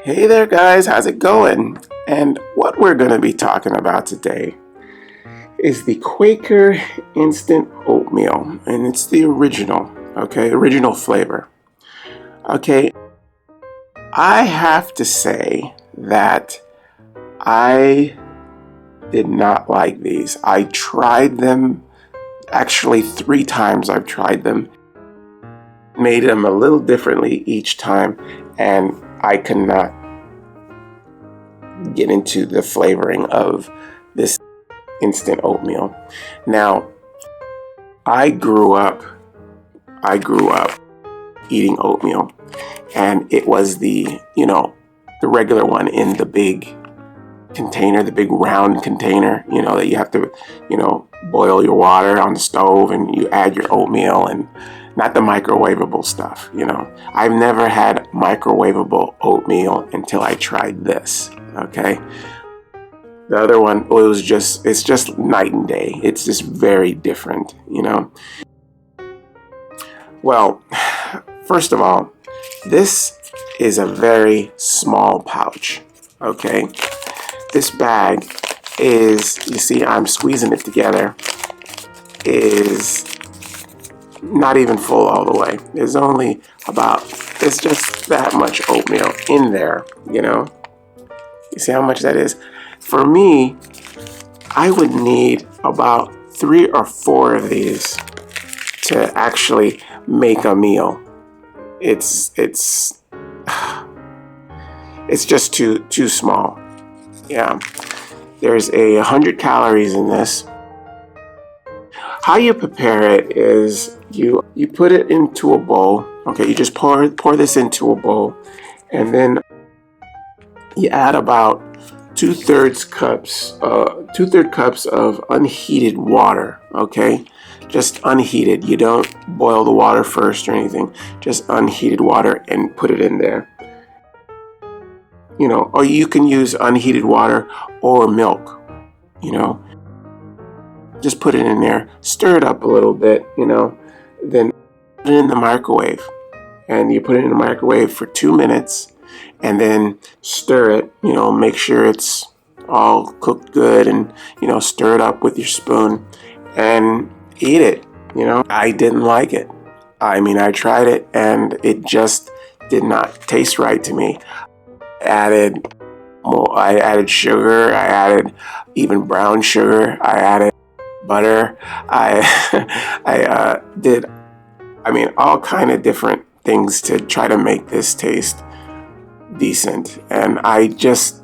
Hey there guys, how's it going? And what we're going to be talking about today is the Quaker Instant Oatmeal, and it's the original, original flavor. Okay, I have to say that I did not like these. I tried them, actually 3 times I've tried them, made them a little differently each time, and I could not get into the flavoring of this instant oatmeal. Now, I grew up eating oatmeal, and it was the regular one in the big container, the big round container, that you have to, boil your water on the stove and you add your oatmeal, and not the microwavable stuff, I've never had microwavable oatmeal until I tried this, okay? The other one, it's just night and day. It's just very different, Well, first of all, this is a very small pouch, okay? This bag is, you see I'm squeezing it together, is not even full all the way. There's only it's just that much oatmeal in there, You see how much that is? For me, I would need about 3 or 4 of these to actually make a meal. It's just too small. Yeah. There's 100 calories in this. How you prepare it is you put it into a bowl. Okay, you just pour this into a bowl, and then you add about 2/3 cups of unheated water. Okay, just unheated. You don't boil the water first or anything. Just unheated water, and put it in there. Or you can use unheated water or milk. Just put it in there, stir it up a little bit, then put it in the microwave. And you put it in the microwave for 2 minutes, and then stir it, make sure it's all cooked good, and, stir it up with your spoon and eat it. I didn't like it. I mean, I tried it and it just did not taste right to me. I added sugar, I added even brown sugar, I added butter, I did all kind of different things to try to make this taste decent. And I guess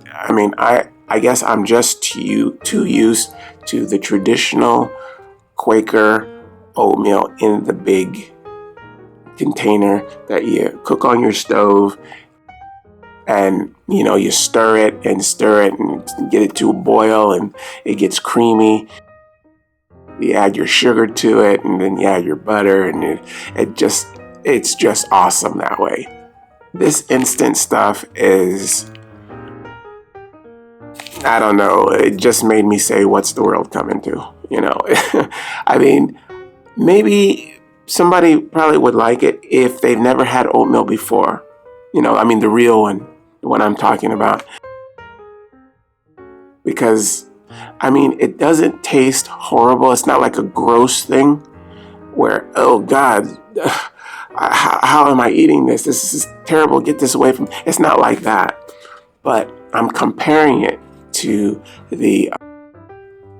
I'm just too used to the traditional Quaker oatmeal in the big container that you cook on your stove, and you stir it and get it to a boil, and it gets creamy. You add your sugar to it, and then you add your butter, and it's just awesome that way. This instant stuff is, I don't know, it just made me say, what's the world coming to? I mean, maybe somebody probably would like it if they've never had oatmeal before. The real one, the one I'm talking about. Because, it doesn't taste horrible. It's not like a gross thing where, oh God, how am I eating this? This is terrible. Get this away from me. It's not like that. But I'm comparing it to the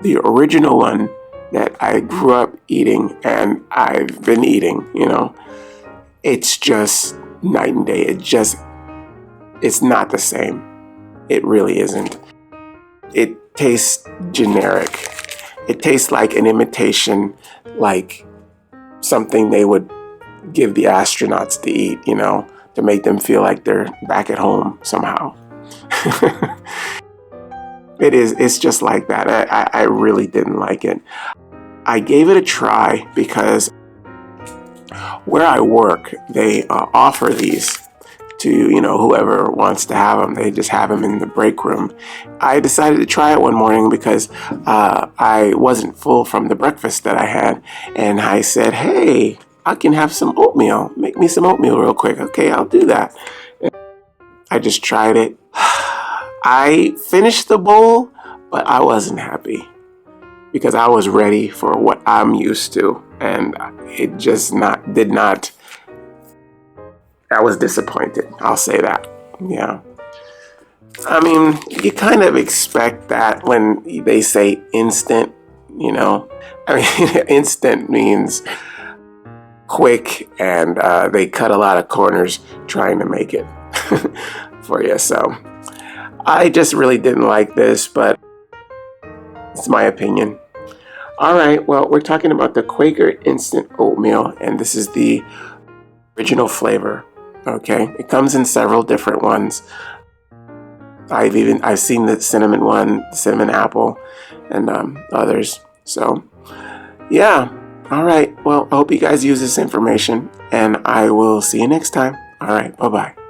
original one that I grew up eating and I've been eating, It's just night and day. It's not the same. It really isn't. It tastes generic. It tastes like an imitation, like something they would give the astronauts to eat, to make them feel like they're back at home somehow. It's just like that. I really didn't like it. I gave it a try because where I work, they offer these to, whoever wants to have them. They just have them in the break room. I decided to try it one morning because I wasn't full from the breakfast that I had. And I said, hey, I can have some oatmeal. Make me some oatmeal real quick. Okay, I'll do that. I just tried it. I finished the bowl, but I wasn't happy because I was ready for what I'm used to, and it just did not. I was disappointed. I'll say that. Yeah. I mean, you kind of expect that when they say instant, you know. I mean, instant means quick, and they cut a lot of corners trying to make it for you. So I just really didn't like this, but it's my opinion. All right, well, we're talking about the Quaker Instant Oatmeal, and this is the original flavor. Okay, it comes in several different ones. I've seen the cinnamon one, the cinnamon apple, and others. So yeah, all right. Well, I hope you guys use this information, and I will see you next time. All right, bye-bye.